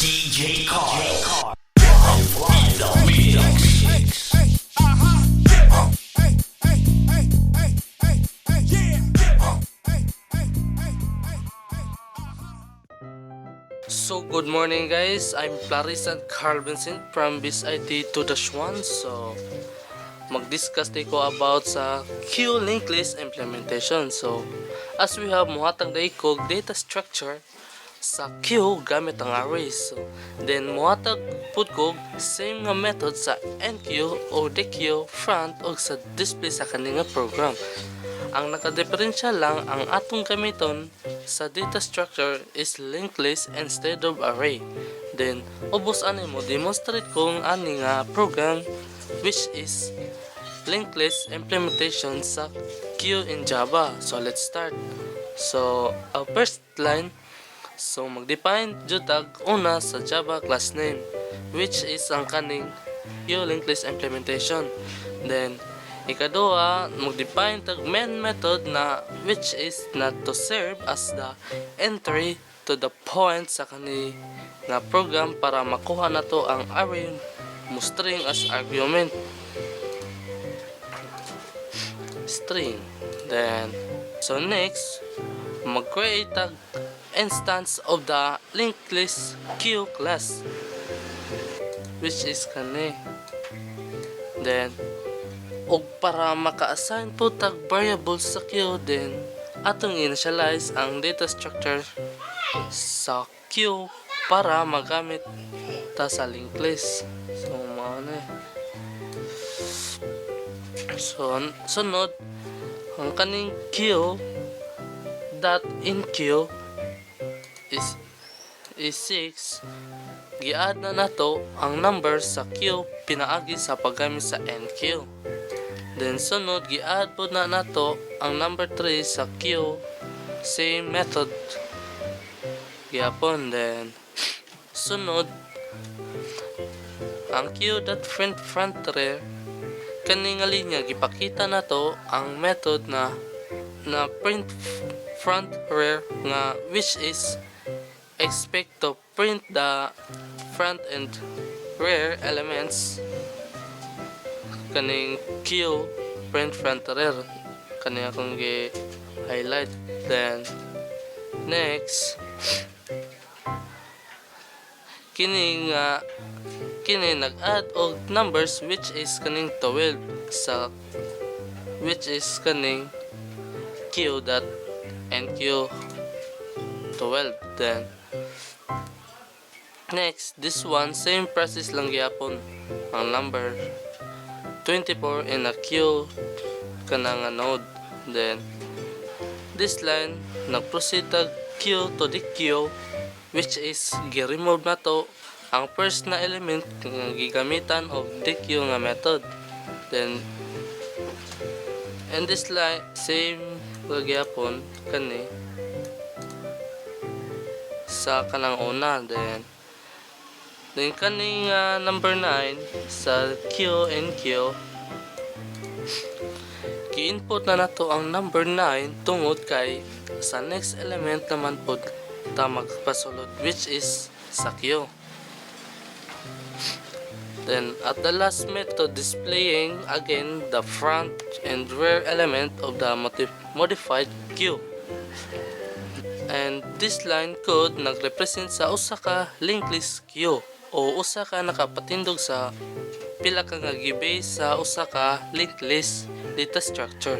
DJ Car. In the mix. So good morning guys, I'm Clarice and Carl Vincent from this ID 2-1. So mag-discuss ko about sa Q linked list implementation. So as we have muhatag na ikog data structure sa Q gamit ang arrays. So then muhatag pud ko same nga method sa NQ o DQ front o sa display sa kaninga program. Ang nakadeferensya lang ang atong gamiton sa data structure is linked list instead of array. Then ubos ani mo demonstrate kung ani nga program which is linked list implementation sa Q in Java. So let's start. So our first line, so mag-define jud tag una sa Java class name which is ang kaning Q linked list implementation. Then ikaduha, mag-define tag main method na which is not to serve as the entry to the point sa kani nga program para makuha na to ang array mo string as argument. String. Then, so next, mag-create tag instance of the linked list Q class which is kani. Then, og para maka-assign po tag variables sa Q, then atong initialize ang data structure sa Q para magamit ta sa linked list. So mao na. So sunod ang kaning Q dot in Q is 6. Gi-add na nato ang number sa Q pinaagi sa paggamit sa NQ. Then sunod gi-add po na nato ang number 3 sa Q, same method gyapon. Then sunod ang Q.print front rear kani nga linya gipakita nato ang method na print front rear nga which is expect to print the front and rear elements kaning Q print front rear kani akong gi-highlight. Then next kini nag-add og numbers which is kaning 12 sa which is kaning Q dot NQ 12. Then next, this one same process lang gyapon ang number 24 in a Q kanang node. Then this line nag-proceed tag Q to the Q which is gi-remove na to ang first na element nga gigamitan of DQ nga method. Then in this line same gyapon kani sa kanang una. Then kaning number 9 sa Q and Q gi-input na nato ang number 9 tungod kay sa next element naman pod ta magpasulod which is sa Q. Then at the last method displaying again the front and rear element of the modified Q. And this line code nagrepresent sa usa ka linked list Q o usa ka nakapatindog sa pila ka nga gibase sa usa ka linked list data structure.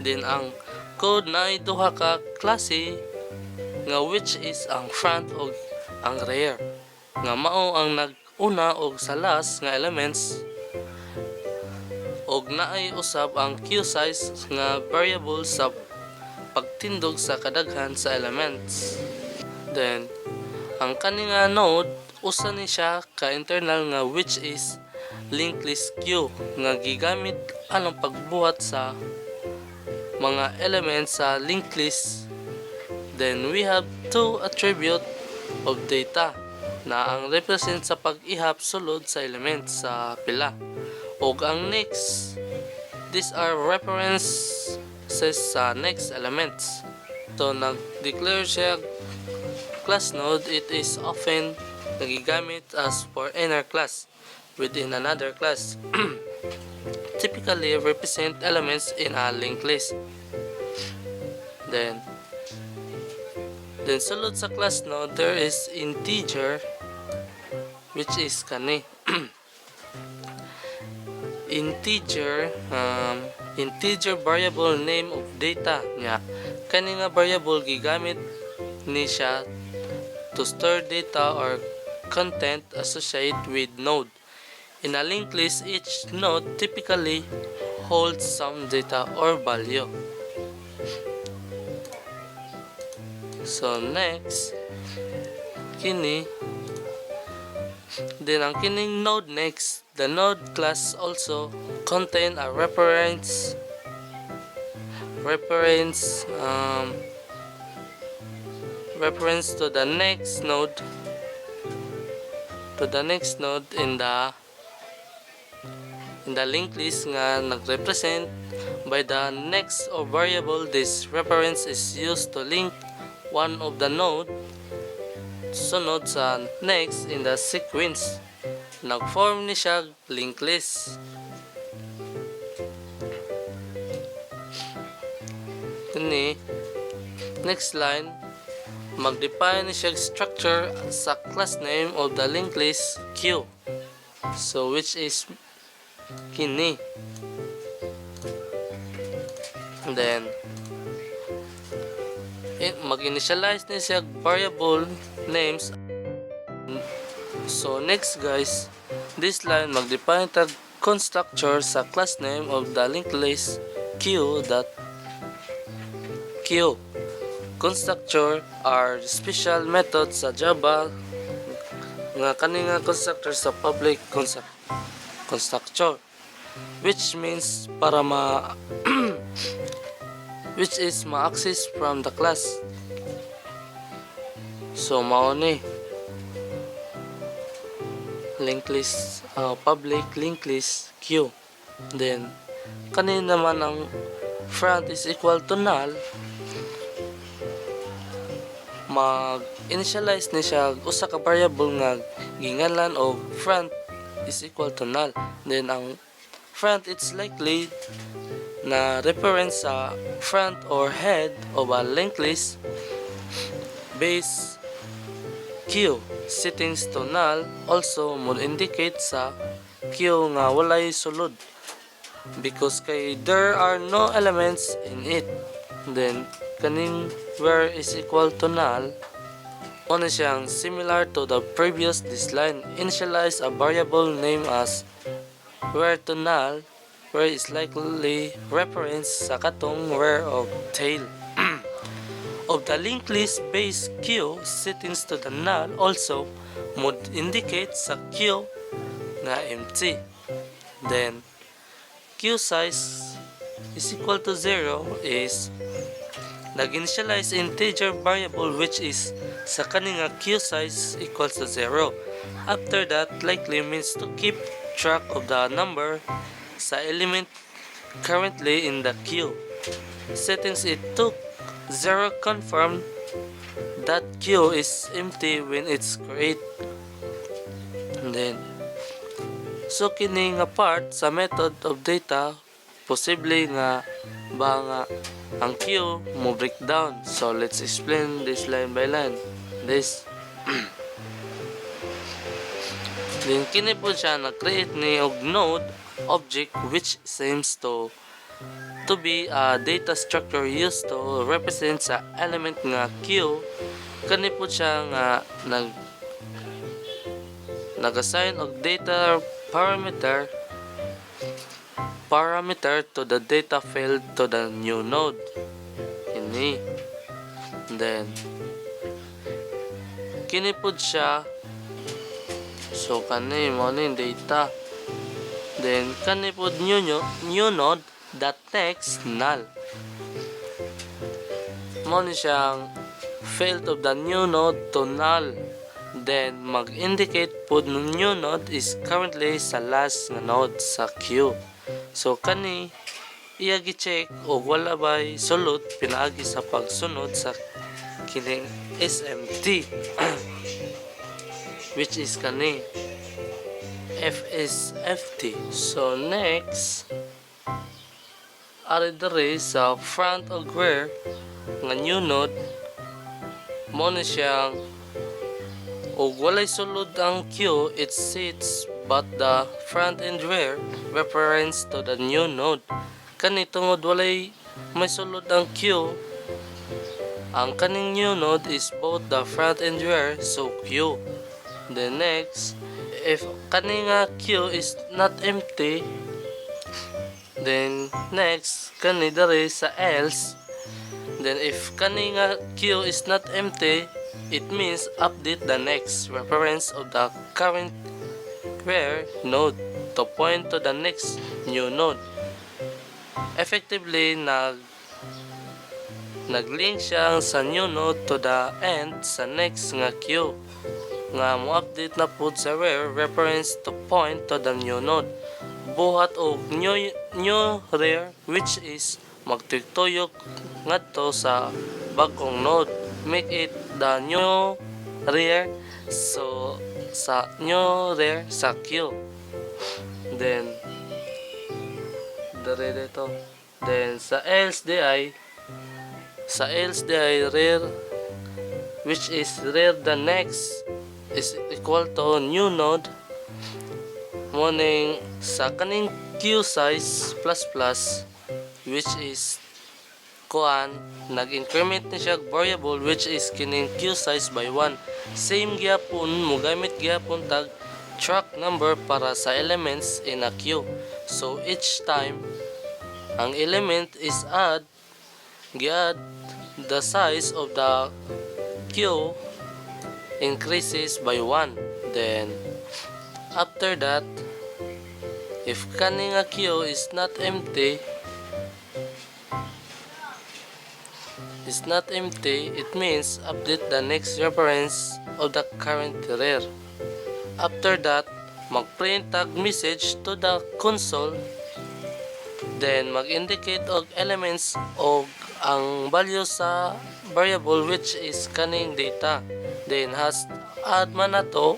Then ang code na ay duha ka klase nga which is ang front o ang rear nga mao ang nag-una og sa last nga elements og naay usab ang Q size nga variable sa pagtindog sa kadaghan sa elements. Then ang kaninga node usa ni siya ka internal nga which is linked list Q nga gigamit anong pagbuhat sa mga elements sa linked list. Then we have two attribute of data na ang represent sa pag-ihap sulod sa elements sa pila. Og ang next, these are references sa next elements. So nag-declare siya class node, it is often nagigamit as for inner class within another class. Typically represent elements in a linked list. Then sulod sa class node, there is integer which is kani. Integer variable name of data niya. Kani nga variable gigamit ni siya to store data or content associated with node. In a linked list, each node typically holds some data or value. So next, kini then ang kining node next, the node class also contain a reference to the next node in the linked list nga nagrepresent by the next or variable. This reference is used to link one of the node sunod sa next in the sequence. Nag-form ni siya linked list. Kini next line, mag-define ni siya structure sa class name of the linked list Q. So which is kini. And then mag-initialize ni siya variable names. So next guys, this line mag-define tag constructor sa class name of the linked list Q. Constructor are special methods sa Java nga kani nga constructor sa public constructor, which means para which is ma-access from the class. So mao ni linked list, public linked list Q. Then kani naman ang front is equal to null, mag-initialize ni siya usa ka variable nga ginganlan og front is equal to null. Then ang front, it's likely na reference sa front or head of a linked list. Base Q settings to null also mo indicate sa Q nga walay sulod because kay there are no elements in it. Then kaning where is equal to null, ano siyang similar to the previous this line. Initialize a variable name as where to null, where is likely reference sa katong where of tail of the linked list. Base Q settings to the null also would indicate sa Q nga empty. Then Q size is equal to 0 is nag-initialize integer variable which is sa kaninga Q size equals to 0. After that, likely means to keep track of the number sa element currently in the queue. Settings it took 0 confirm that queue is empty when it's created. And then so kini nga part sa method of data, posible nga ba nga ang queue mo breakdown. So let's explain this line by line. This then kini po siya na-create ni og node object which seems to be a data structure used to represent sa element nga queue. Kani po siya nga nag-assign og data parameter to the data field to the new node. Ini. Then kini po siya, so kani mo ni data. Then kani po new node that next null. Mo ni siyang field of the new node to null. Then mag-indicate po ng new node is currently sa last nga node sa queue. So kani iya gi-check o wala bay sulod pinaagi sa pagsunod sa kining SMT. which is kani F is FT. So next, ari diri sa front ug rear nga new node mo na siyang ug walay sulod ang Q, it sits but the front and rear reference to the new node. Kani tungod walay may sulod ang Q, ang kaning new node is both the front and rear, so Q. Then next, if kani nga Q is not empty, then next kani diri sa else, then if kani nga Q is not empty, it means update the next reference of the current rear node to point to the next new node. Effectively, naglink siya sa new node to the end sa next nga Q nga mo-update na po sa rear reference to point to the new node. Buhat og new rear which is magtuyok ngadto sa bag-ong node, make it the new rear, so sa new rear sa Q. Then dito, then sa else di rear which is rear the next is equal to new node morning sa kaning Q size plus plus, which is kuan nag-increment ni siya variable which is kining Q size by 1. Same gyapon mo gamit gyapon tag track number para sa elements in a Q. So each time ang element is gi-add, the size of the Q increases by 1. Then after that, if kaning nga Q is not empty, it means update the next reference of the current rear. After that, mag-print tag message to the console, then mag-indicate og elements og ang value sa variable which is kaning data. Then has add man nato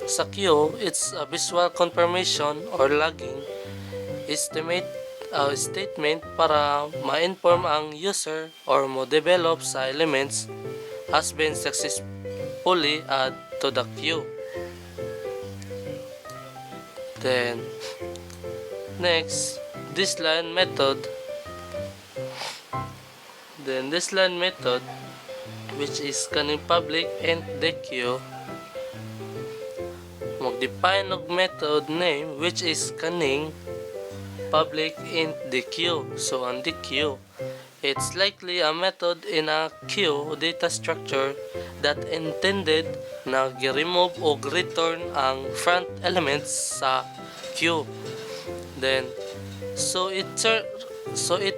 sa Q, it's a visual confirmation or logging statement para ma-inform ang user or mo develop sa elements has been successfully add to the queue. Then next, this line method which is kaning public and the queue, mag-define og method name which is kaning public int the queue. So on the queue, it's likely a method in a queue data structure that intended na gi-remove o return ang front elements sa queue. Then so it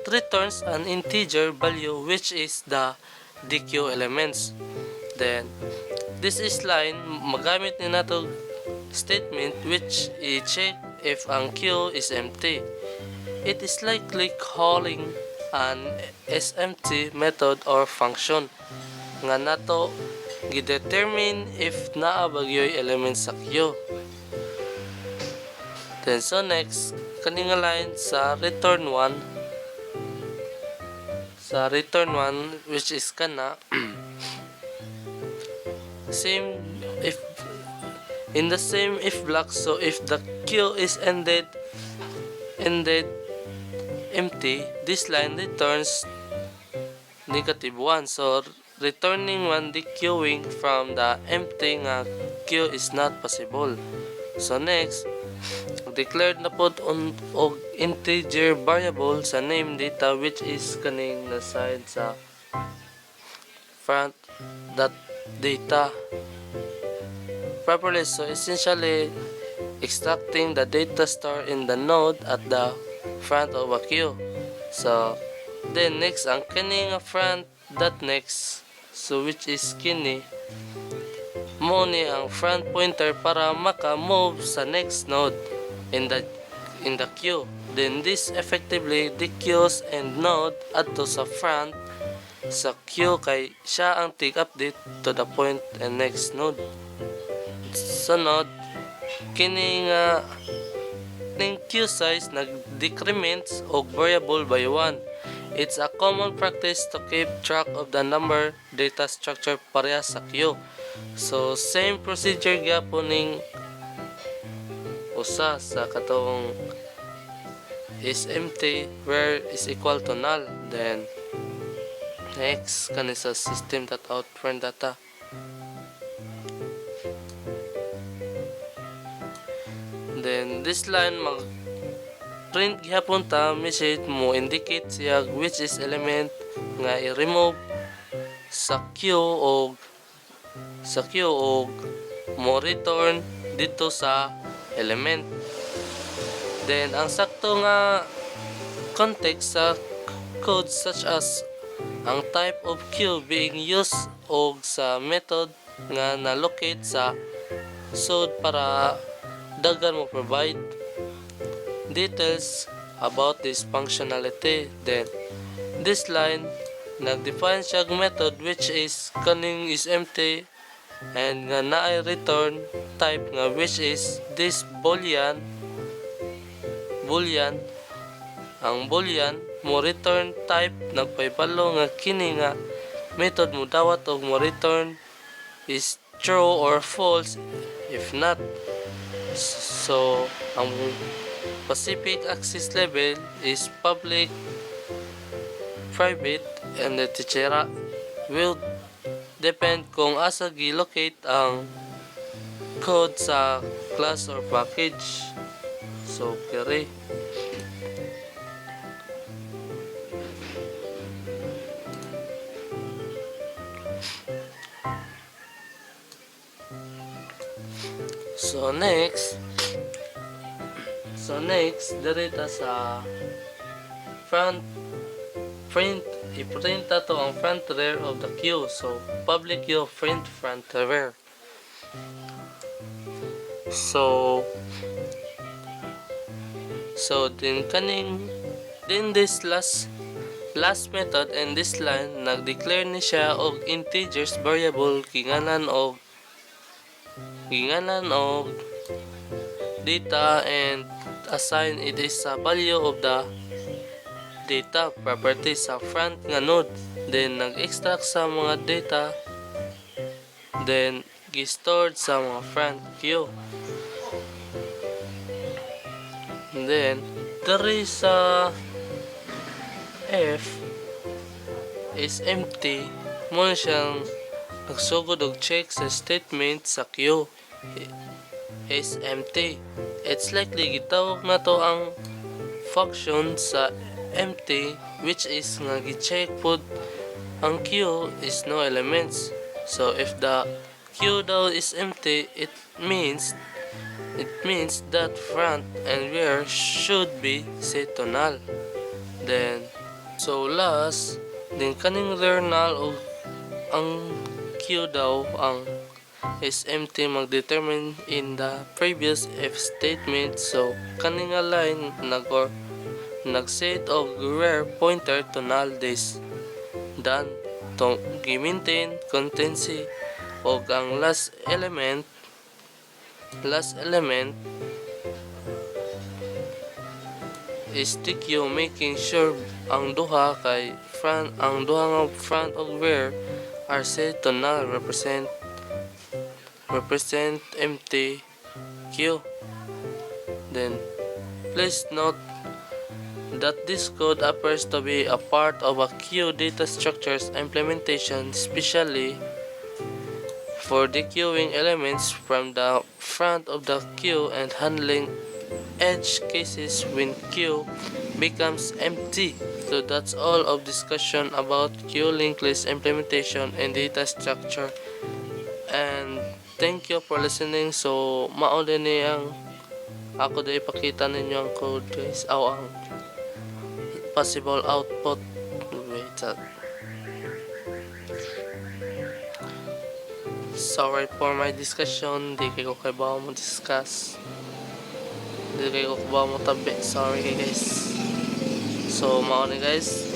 returns an integer value which is the DQ elements. Then this is line magamit ni nato statement which i-check if ang queue is empty. It is likely calling an SMT method or function nga nato gi-determine if naa bagyoy elements sa queue. Then so next, kani nga line sa return 1 which is kana same if in the same if block. So if the queue is ended empty, this line returns -1. So returning 1 dequeuing from the empty nga queue is not possible. So next, declared na pod on og integer variable sa name data which is kaning na side sa front that data properly. So essentially extracting the data stored in the node at the front of a queue. So then next, ang kini nga front dot next, so which is kini mo ni ang front pointer para maka-move sa next node in the queue. Then this effectively dequeues and node adto sa front sa queue kay siya ang take update to the point and next node. sunod kini nga ning queue size nag-decrements og variable by 1. It's a common practice to keep track of the number data structure parehas sa queue. So same procedure gyapon ning usa sa katong is empty where is equal to null. Then next kani sa system.out.print data. Then this line mag print gyapon ta message mo indicate siya which is element nga i-remove sa queue og mo return dito sa element. Then ang sakto nga context sa code such as ang type of queue being used og sa method nga na-locate sa sod para dagan mo provide details about this functionality. Then this line nag-define siya method which is kaning is empty and nga naay return type nga which is this boolean. Ang boolean mo return type nagpahibalo nga kini nga method mo dawat og mo return is true or false if not. So ang specific access level is public, private, and etc. will depend kung asa gi-locate ang code sa class or package. So kere So next direta sa front print i-print to ang front rear of the queue. So public queue print front rear. So din this last method and this line nag-declare ni siya og integers variable ginganan og data and assign it is a value of the data property sa front nga node. Then nag-extract sa mga data, then gi-stored sa mga front queue. And then there is a F is empty mo siyang nagsugod og check sa statement sa queue is empty. It's likely gitawag na to ang function sa empty which is nga gi-check pud ang queue is no elements. So if the queue daw is empty, it means that front and rear should be set to null. Then so last din kaning rear null og ang queue daw ang is empty mag-determine in the previous if statement. So kaning nga line nag-set og rear pointer to null this done to gi-maintain consistency og ang last element is the queue making sure ang duha nga front ug rear are set to null represent empty queue. Then please note that this code appears to be a part of a queue data structures implementation, especially for dequeuing elements from the front of the queue and handling edge cases when queue becomes empty. So that's all of discussion about queue linked list implementation and data structure. And thank you for listening. So mao din ni ang ako day ipakita ninyo ang code guys, ang possible output. Wait, sorry for my discussion, di kayo kabaw mo discuss, di kayo kabaw mo tabi, sorry guys. So mao ni guys,